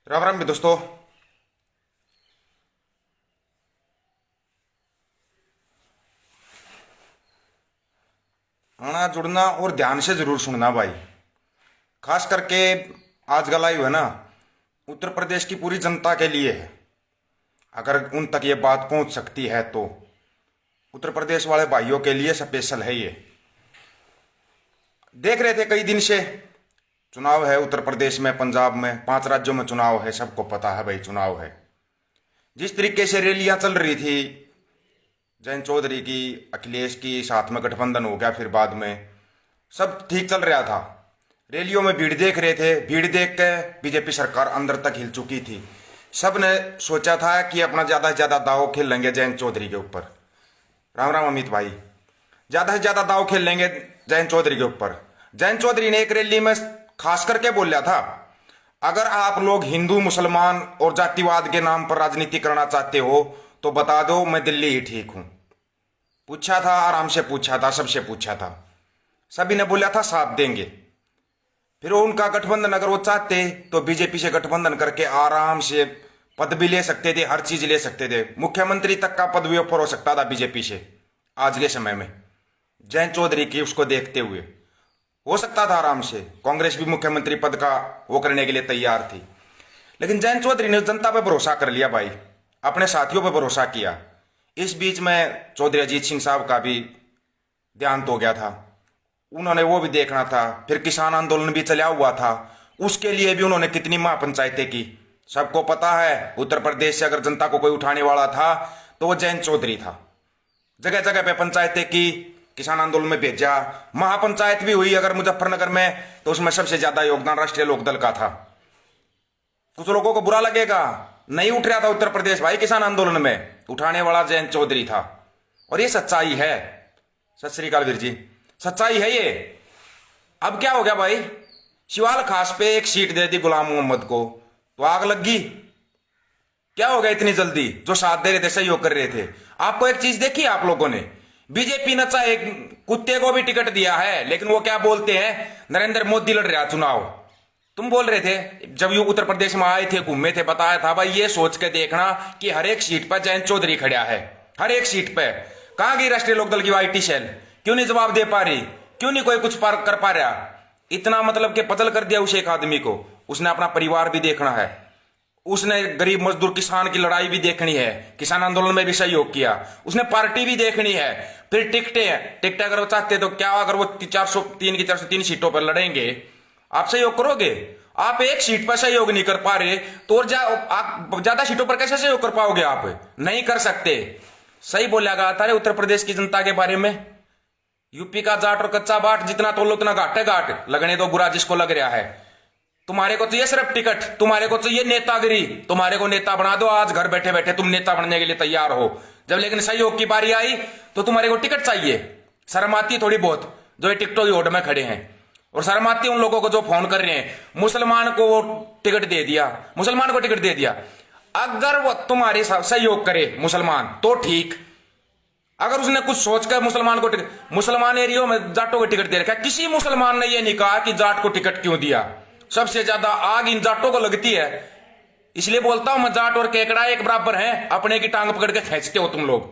राम राम भी दोस्तों। आना जुड़ना और ध्यान से जरूर सुनना भाई। खास करके आज का लाइव है ना, उत्तर प्रदेश की पूरी जनता के लिए है। अगर उन तक ये बात पहुंच सकती है तो उत्तर प्रदेश वाले भाइयों के लिए स्पेशल है ये। देख रहे थे कई दिन से चुनाव है उत्तर प्रदेश में, पंजाब में, 5 राज्यों में चुनाव है। सबको पता है भाई चुनाव है। जिस तरीके से रैलियां चल रही थी, जयंत चौधरी की, अखिलेश की, साथ में गठबंधन हो गया, फिर बाद में सब ठीक चल रहा था। रैलियों में भीड़ देख रहे थे, भीड़ देख के बीजेपी सरकार अंदर तक हिल चुकी थी। सब ने सोचा था कि अपना ज्यादा से ज्यादा दाव खेल लेंगे जयंत चौधरी के ऊपर। राम राम अमित भाई। ज्यादा से ज्यादा दाव खेल लेंगे जयंत चौधरी के ऊपर। जयंत चौधरी ने एक रैली में खास करके बोला था, अगर आप लोग हिंदू मुसलमान और जातिवाद के नाम पर राजनीति करना चाहते हो तो बता दो, मैं दिल्ली ही ठीक हूं। पूछा था, आराम से पूछा था, सबसे पूछा था, सभी ने बोला था साथ देंगे। फिर उनका गठबंधन अगर वो चाहते तो बीजेपी से गठबंधन करके आराम से पद भी ले सकते थे, हर चीज ले सकते थे। मुख्यमंत्री तक का पद भी ऑफर हो सकता था बीजेपी से आज के समय में। जयंत चौधरी की उसको देखते हुए हो सकता था आराम से। कांग्रेस भी मुख्यमंत्री पद का वो करने के लिए तैयार थी। लेकिन जयंत चौधरी ने जनता पे भरोसा कर लिया भाई, अपने साथियों पे भरोसा किया। इस बीच में चौधरी अजीत सिंह साहब का भी ध्यान तो गया था, उन्होंने वो भी देखना था। फिर किसान आंदोलन भी चला हुआ था, उसके लिए भी उन्होंने कितनी महापंचायतें की। सबको पता है उत्तर प्रदेश से अगर जनता को कोई उठाने वाला था तो वो जयंत चौधरी था। जगह जगह पे पंचायतें की, किसान आंदोलन में भेजा, महापंचायत भी हुई अगर मुजफ्फरनगर में तो उसमें सबसे ज्यादा योगदान राष्ट्रीय लोकदल का था। कुछ लोगों को बुरा लगेगा, नहीं उठ रहा था उत्तर प्रदेश भाई किसान आंदोलन में, उठाने वाला जयंत चौधरी था। और ये सच्चाई है। सत श्री अकाल वीर जी, सच्चाई है ये। अब क्या हो गया भाई, शिवाल खास पे एक सीट दे दी गुलाम मोहम्मद को तो आग लग गई। क्या हो गया इतनी जल्दी? जो साथ दे रहे थे, सहयोग कर रहे थे। आपको एक चीज देखी आप लोगों ने, बीजेपी ने चाहे कुत्ते को भी टिकट दिया है, लेकिन वो क्या बोलते हैं, नरेंद्र मोदी लड़ रहा चुनाव। तुम बोल रहे थे जब ये उत्तर प्रदेश में आए थे, घूमे थे, बताया था भाई ये सोच के देखना कि हर एक सीट पर जयंत चौधरी खड़ा है, हर एक सीट पे। कहां गई राष्ट्रीय लोकदल की वाईटी सेल? क्यों नहीं जवाब दे पा रही? क्यों नहीं कोई कुछ पार कर पा रहा? इतना मतलब कि पजल कर दिया उस एक आदमी को। उसने अपना परिवार भी देखना है, उसने गरीब मजदूर किसान की लड़ाई भी देखनी है, किसान आंदोलन में भी सहयोग किया, उसने पार्टी भी देखनी है। फिर टिकटें अगर वो चाहते तो क्या, अगर वो 403 की 403 सीटों पर लड़ेंगे, आप सहयोग करोगे? आप एक सीट पर सहयोग नहीं कर पा रहे तो और आप ज्यादा सीटों पर कैसे सहयोग कर पाओगे? आप नहीं कर सकते। सही बोला गया था उत्तर प्रदेश की जनता के बारे में, यूपी का जाट और कच्चा बाट, जितना तोलो उतना घाट है घाट, लगने दो बुरा जिसको लग रहा है। तुम्हारे को चाहिए सिर्फ टिकट, तुम्हारे को चाहिए नेतागिरी, तुम्हारे को नेता बना दो। आज घर बैठे बैठे तुम नेता बनने के लिए तैयार हो, जब लेकिन सहयोग की बारी आई तो तुम्हारे को टिकट चाहिए। शर्म आती है थोड़ी बहुत जो ये टिकटों की होड़ में खड़े हैं, और शर्म आती है उन लोगों को जो फोन कर रहे हैं, मुसलमान को वो टिकट दे दिया, मुसलमान को टिकट दे दिया। अगर वो तुम्हारे सहयोग करे मुसलमान तो ठीक, अगर उसने कुछ सोचकर मुसलमान को टिकट, मुसलमान एरियो में जाटों को टिकट दे रखा, किसी मुसलमान ने यह नहीं कहा कि जाट को टिकट क्यों दिया। सबसे ज्यादा आग इन जाटों को लगती है। इसलिए बोलता हूं मैं, जाट और केकड़ा एक बराबर हैं, अपने की टांग पकड़ के खींचते हो तुम लोग,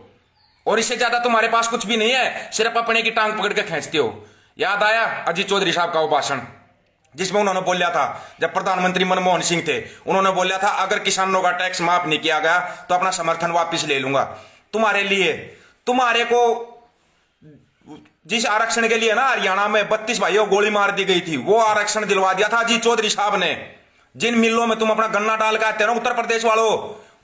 और इससे ज्यादा तुम्हारे पास कुछ भी नहीं है, सिर्फ अपने की टांग पकड़ के खींचते हो। याद आया अजीत चौधरी साहब का वो भाषण जिसमें उन्होंने बोला था, जब प्रधानमंत्री मनमोहन सिंह थे, उन्होंने बोला था अगर किसानों का टैक्स माफ नहीं किया गया तो अपना समर्थन वापस ले लूंगा। तुम्हारे लिए, तुम्हारे को जिस आरक्षण के लिए ना हरियाणा में 32 भाइयों गोली मार दी गई थी, वो आरक्षण दिलवा दिया था अजीत चौधरी साहब ने। जिन मिलों में तुम अपना गन्ना डाल के आते हो उत्तर प्रदेश वालों,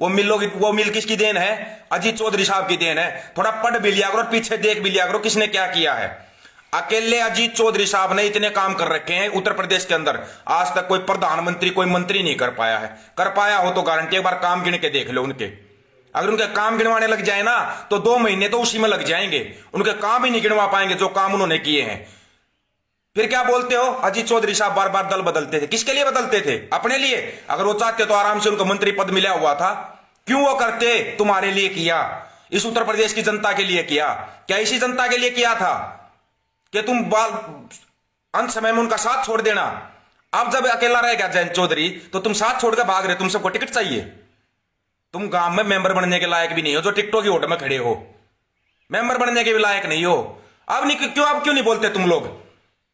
वो मिल किसकी देन है? अजीत चौधरी साहब की देन है। थोड़ा पढ़ भी लिया करो, पीछे देख भी लिया करो किसने क्या किया है। अकेले अजीत चौधरी साहब ने इतने काम कर रखे हैं उत्तर प्रदेश के अंदर, आज तक कोई प्रधानमंत्री, कोई मंत्री नहीं कर पाया है। कर पाया हो तो गारंटी एक बार काम गिन के देख लो उनके। अगर उनके काम गिनवाने लग जाए ना तो 2 महीने तो उसी में लग जाएंगे, उनके काम ही नहीं गिनवा पाएंगे जो काम उन्होंने किए हैं। फिर क्या बोलते हो, अजीत चौधरी साहब बार बार दल बदलते थे, किसके लिए बदलते थे? अपने लिए। अगर वो चाहते तो आराम से उनको मंत्री पद मिला हुआ था, क्यों वो करते? तुम्हारे लिए किया, इस उत्तर प्रदेश की जनता के लिए किया। क्या इसी जनता के लिए किया था कि तुम अंत समय में उनका साथ छोड़ देना? अब जब अकेला रह गया जयंत चौधरी तो तुम साथ छोड़कर भाग रहे, तुम सबको टिकट चाहिए। तुम गांव में मेंबर बनने के लायक भी नहीं हो, जो टिकटों की होट में खड़े हो, मेंबर बनने के भी लायक नहीं हो। अब क्यों नहीं बोलते तुम लोग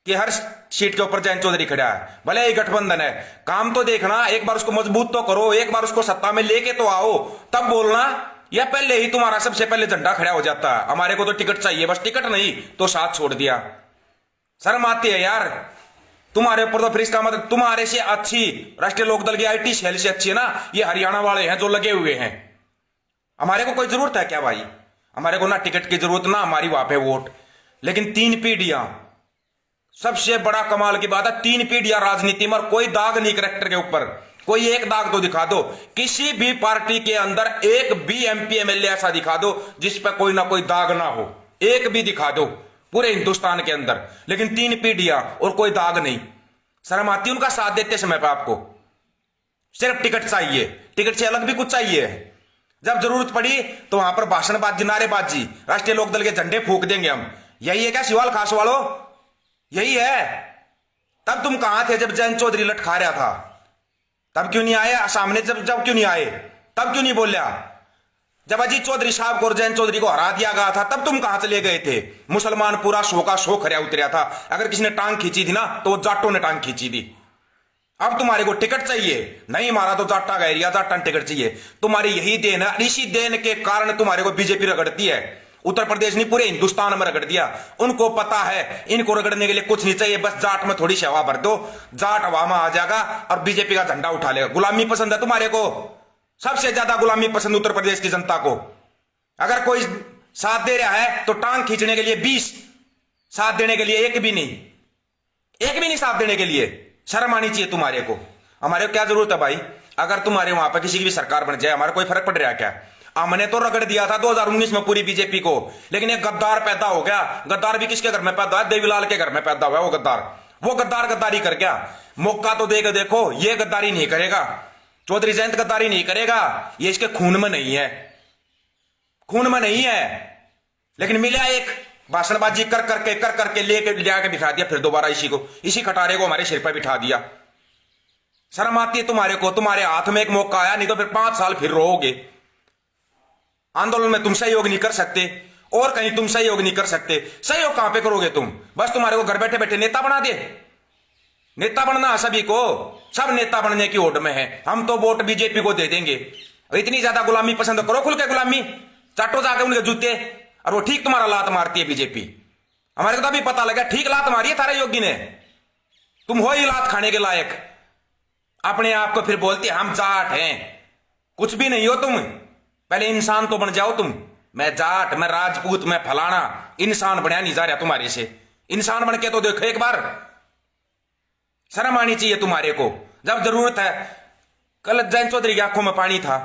कि हर सीट के ऊपर जयंत चौधरी खड़ा है? भले ही गठबंधन है, काम तो देखना, एक बार उसको मजबूत तो करो, एक बार उसको सत्ता में लेके तो आओ, तब बोलना। या पहले ही तुम्हारा सबसे पहले झंडा खड़ा हो जाता है, हमारे को तो टिकट चाहिए, बस टिकट नहीं तो साथ छोड़ दिया। शर्म आती है यार। तुम्हारे ऊपर तो फिर इसका मतलब तुम्हारे से अच्छी राष्ट्रीय लोकदल की आईटी सेल से अच्छी है ना ये हरियाणा वाले हैं जो लगे हुए हैं। हमारे को कोई जरूरत है क्या भाई? हमारे को ना टिकट की जरूरत ना हमारी वहां पे वोट। लेकिन 3 पीढ़ियां, सबसे बड़ा कमाल की बात है, 3 पीढ़ियां राजनीति में, कोई दाग नहीं करेक्टर के ऊपर। कोई एक दाग तो दिखा दो, किसी भी पार्टी के अंदर एक भी एमपी एमएलए ऐसा दिखा दो जिस पर कोई ना कोई दाग ना हो, एक भी दिखा दो पूरे हिंदुस्तान के अंदर। लेकिन 3 पीढ़ियां और कोई दाग नहीं। शर्म आती उनका साथ देते समय पर आपको। सिर्फ टिकट चाहिए, टिकट से अलग भी कुछ चाहिए। जब जरूरत पड़ी तो वहां पर भाषणबाजी, नारेबाजी, राष्ट्रीय लोकदल के झंडे फूक देंगे हम। यही है क्या शिवाल खास वालों? यही है। तब तुम कहां थे जब जयंत चौधरी लटखा रहा था? तब क्यों नहीं आए सामने? जब क्यों नहीं आए? तब क्यों नहीं बोलिया? जब अजीत चौधरी साहब को और जयंत चौधरी को हरा दिया गया था तब तुम कहां चले गए थे? मुसलमान पूरा शो का शो खड़ा उतरा था। अगर किसी ने टांग खींची थी ना तो वो जाटों ने टांग खींची थी। अब तुम्हारे को टिकट चाहिए? नहीं, मारा तो जाटा का एरिया, जाटा टिकट चाहिए। तुम्हारी यही देन है, इसी देन के कारण तुम्हारे को बीजेपी रगड़ती है। उत्तर प्रदेश नहीं पूरे हिंदुस्तान में रगड़ दिया। उनको पता है इनको रगड़ने के लिए कुछ नहीं चाहिए, बस जाट में थोड़ी सी हवा भर दो, जाट हवा में आ जाएगा और बीजेपी का झंडा उठा लेगा। गुलामी पसंद है तुम्हारे को, सबसे ज्यादा गुलामी पसंद उत्तर प्रदेश की जनता को। अगर कोई साथ दे रहा है तो टांग खींचने के लिए 20, साथ देने के लिए एक भी नहीं साथ देने के लिए। शर्म आनी चाहिए तुम्हारे को। हमारे को क्या जरूरत है भाई? अगर तुम्हारे वहां पर किसी की भी सरकार बन जाए हमारा कोई फर्क पड़ रहा है क्या? हमने तो रगड़ दिया था 2019 में पूरी बीजेपी को, लेकिन एक गद्दार पैदा हो गया। गद्दार भी किसके घर में पैदा है? देवीलाल के घर में पैदा हुआ वो गद्दार गद्दारी कर गया। मौका तो देगा, देखो ये गद्दारी नहीं करेगा, चौधरी जयंत गद्दारी नहीं करेगा, ये इसके खून में नहीं है, खून में नहीं है। लेकिन मिला एक भाषणबाजी कर करके लेके जाके बिठा दिया, फिर दोबारा इसी खटारे को हमारे सिर पर बिठा दिया। शर्म आती है तुम्हारे को? तुम्हारे हाथ में एक मौका आया, नहीं तो फिर 5 साल फिर रोओगे। आंदोलन में तुम सहयोग नहीं कर सकते और कहीं तुम सहयोग नहीं कर सकते। सहयोग कहां पे करोगे तुम? बस तुम्हारे को घर बैठे बैठे नेता बना दे। नेता बनना सभी को, सब नेता बनने की ओट में है। हम तो वोट बीजेपी को दे देंगे। इतनी ज्यादा गुलामी पसंद करो, खुल के गुलामी चाटो जाके उनके जूते। और वो ठीक तुम्हारा लात मारती है बीजेपी। हमारे को तो अभी पता लगा ठीक लात मारी है तारे योगी ने। तुम हो ही लात खाने के लायक। अपने आप को फिर बोलते हम जाट हैं, कुछ भी नहीं हो तुम। पहले इंसान तो बन जाओ तुम। मैं जाट, मैं राजपूत, मैं फलाना, इंसान बनया नहीं जा रहा तुम्हारे से। इंसान बन के तो देखो एक बार। शर्म आनी चाहिए तुम्हारे को। जब जरूरत है, कल जयंत चौधरी की आंखों में पानी था,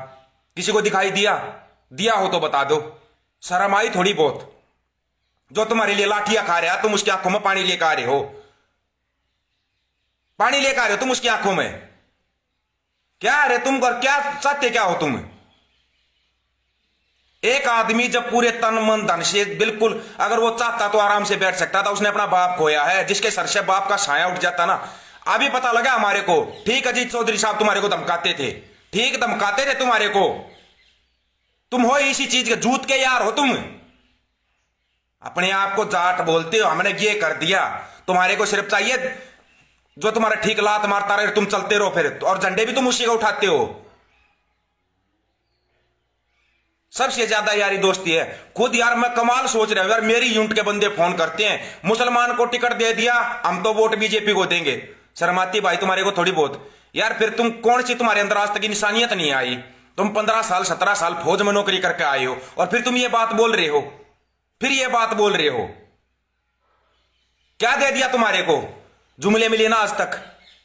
किसी को दिखाई दिया हो तो बता दो। शर्म आई थोड़ी बहुत? जो तुम्हारे लिए लाठियां खा रहा तुम उसकी आंखों में पानी लेकर आ रहे हो, पानी लेकर आ रहे हो तुम उसकी आंखों में। क्या रे तुम, क्या सत्य क्या हो तुम? एक आदमी जब पूरे तन मन धन से बिल्कुल, अगर वो चाहता तो आराम से बैठ सकता था। उसने अपना बाप खोया है, जिसके सर से बाप का साया उठ जाता ना। अभी पता लगा हमारे को। ठीक अजीत चौधरी साहब तुम्हारे को धमकाते थे, ठीक धमकाते थे तुम्हारे को। तुम हो इसी चीज के जूत के यार हो तुम। अपने आप को जाट बोलते हो, हमने ये कर दिया। तुम्हारे को सिर्फ चाहिए जो तुम्हारा ठीक लात मारता रहे, तुम चलते रहो फिर, और झंडे भी तुम उसी का उठाते हो। सबसे ज्यादा यारी दोस्ती है। खुद यार मैं कमाल सोच रहा हूं यार, मेरी यूनिट के बंदे फोन करते हैं, मुसलमान को टिकट दे दिया, हम तो वोट बीजेपी को देंगे। शर्माती भाई तुम्हारे को थोड़ी बहुत यार। फिर तुम कौन सी, तुम्हारे अंदर आज तक इंसानियत नहीं आई? तुम 15 साल 17 साल फौज में नौकरी करके आए हो और फिर तुम ये बात बोल रहे हो, फिर ये बात बोल रहे हो। क्या दे दिया तुम्हारे को? जुमले मिले ना आज तक?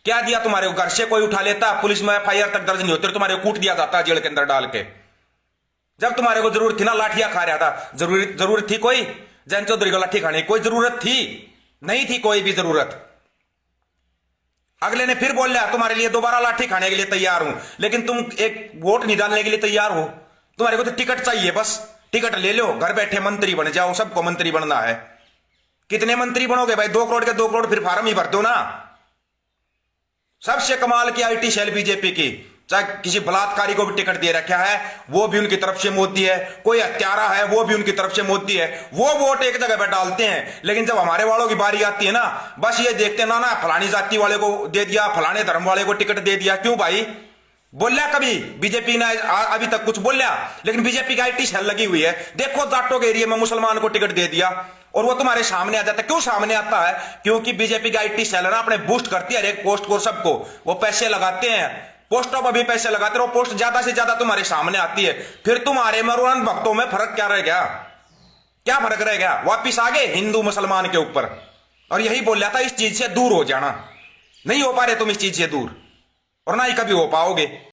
क्या दिया तुम्हारे को? घर से कोई उठा लेता, पुलिस में एफआईआर तक दर्ज नहीं होती, तुम्हारे को कूट दिया जाता जेल के अंदर डाल के। जब तुम्हारे को जरूरत थी ना, लाठियां खा रहा था। जरूरत थी कोई जयंत चौधरी को लाठी खाने की? कोई जरूरत थी नहीं थी, कोई भी जरूरत। अगले ने फिर बोल लिया तुम्हारे लिए दोबारा लाठी खाने के लिए तैयार हूं, लेकिन तुम एक वोट नहीं डालने के लिए तैयार हो। तुम्हारे को तो टिकट चाहिए, बस टिकट ले लो, घर बैठे मंत्री बन जाओ। सबको मंत्री बनना है। कितने मंत्री बनोगे भाई? 2 करोड़ के 2 करोड़ फिर फार्म ही भर दो ना। सबसे कमाल की आईटी सेल बीजेपी की, चाहे किसी बलात्कारी को भी टिकट दे रखा है वो भी उनकी तरफ से मोदी है, कोई हत्यारा है वो भी उनकी तरफ से मोदी है, वो वोट एक जगह पर डालते हैं। लेकिन जब हमारे वालों की बारी आती है ना, बस ये देखते हैं ना फलानी जाति वाले को दे दिया, फलाने धर्म वाले को टिकट दे दिया। क्यों भाई? बोलिया कभी बीजेपी ने अभी तक कुछ बोलिया? लेकिन बीजेपी की आईटी सेल लगी हुई है, देखो जाटों के एरिया में मुसलमान को टिकट दे दिया और वो तुम्हारे सामने आ जाता है। क्यों सामने आता है? क्योंकि बीजेपी की आईटी सेल ना अपने बूस्ट करती है हर एक पोस्ट को, सबको वो पैसे लगाते हैं, पोस्टों पर भी पैसे लगाते हैं, पोस्ट ज्यादा से ज्यादा तुम्हारे सामने आती है। फिर तुम्हारे मरुआन भक्तों में फर्क क्या रह गया? क्या फर्क रह गया? वापिस आ गए हिंदू मुसलमान के ऊपर। और यही बोल रहा था, इस चीज से दूर हो जाना। नहीं हो पा रहे तुम इस चीज से दूर, और ना ही कभी हो पाओगे।